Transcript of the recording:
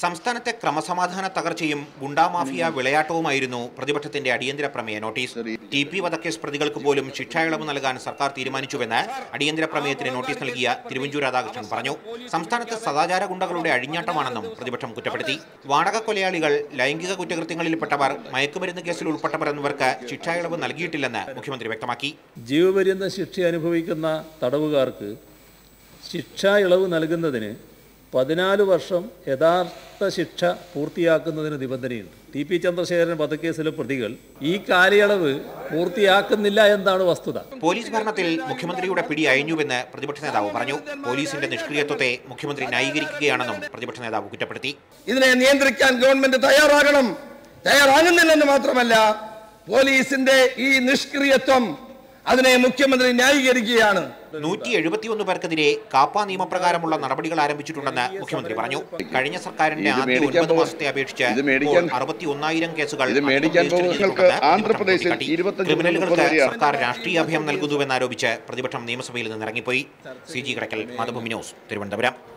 സംസ്ഥാനത്തെ ക്രമസമാധാന തകർച്ചയും ഗുണ്ടാമാഫിയ വിളയാട്ടവുമായിരുന്നു പ്രതിപക്ഷത്തിന്റെ അടിയന്തര പ്രമേയ നോട്ടീസ്. ടി.പി. വധക്കേസ് പ്രതികൾക്ക് പോലും ശിക്ഷാ ഇളവ് നൽകാൻ സർക്കാർ തീരുമാനിച്ചുവെന്ന് അടിയന്തര പ്രമേയത്തിന് നോട്ടീസ് നൽകിയ തിരുവഞ്ചൂർ രാധാകൃഷ്ണൻ പറഞ്ഞു. സംസ്ഥാനത്ത് സദാചാര ഗുണ്ടകളുടെ അഴിഞ്ഞാട്ടമാണെന്നും പ്രതിപക്ഷം കുറ്റപ്പെടുത്തി. വാടക കൊലയാളികൾ, ലൈംഗിക കുറ്റകൃത്യങ്ങളിൽപ്പെട്ടവർ, മയക്കുമരുന്ന് കേസിൽ ഉൾപ്പെട്ടവർ എന്നിവർക്ക് ശിക്ഷാ ഇളവ് നൽകിയിട്ടില്ലെന്ന് മുഖ്യമന്ത്രി വ്യക്തമാക്കി. ജീവപര്യന്ത ശിക്ഷ അനുഭവിക്കുന്ന തടവുകാർക്ക് ശിക്ഷാ ഇളവ് നൽകുന്നതിന് 14 വർഷം യഥാർത്ഥ ശിക്ഷ പൂർത്തിയാക്കുന്നതിന് നിബന്ധനയുണ്ട്. ടി.പി. ചന്ദ്രശേഖരൻ വധക്കേസിലെ പ്രതികൾ ഈ കാലയളവ് പൂർത്തിയാക്കുന്നില്ല എന്നാണ് വസ്തുത. പോലീസ് ഭരണത്തിൽ മുഖ്യമന്ത്രിയുടെ പിടി അയഞ്ഞുവെന്ന് പ്രതിപക്ഷ നേതാവ് പറഞ്ഞു. പോലീസിന്റെ നിഷ്ക്രിയത്വത്തെ മുഖ്യമന്ത്രി ന്യായീകരിക്കുകയാണെന്നും പ്രതിപക്ഷ നേതാവ് കുറ്റപ്പെടുത്തി. ഇതിനെ നിയന്ത്രിക്കാൻ ഗവൺമെന്റ് തയ്യാറാകുന്നില്ലെന്ന് മാത്രമല്ല, പോലീസിന്റെ ഈ നിഷ്ക്രിയത്വം അതിനെ മുഖ്യമന്ത്രി ന്യായീകരിക്കുകയാണ്. 171 പേർക്കെതിരെ കാപ്പ നിയമപ്രകാരമുള്ള നടപടികൾ ആരംഭിച്ചിട്ടുണ്ടെന്ന് മുഖ്യമന്ത്രി പറഞ്ഞു. കഴിഞ്ഞ സർക്കാരിന്റെ ആദ്യ 9 മാസത്തെ അപേക്ഷിച്ച് 61,000 കേസുകൾ ക്രിമിനലുകൾക്ക് സർക്കാർ രാഷ്ട്രീയ അഭയം നൽകുന്നുവെന്നാരോപിച്ച് പ്രതിപക്ഷം നിയമസഭയിൽ നിന്നിറങ്ങിപ്പോയി. CG കടക്കൽ, മാതൃഭൂമി ന്യൂസ്, തിരുവനന്തപുരം.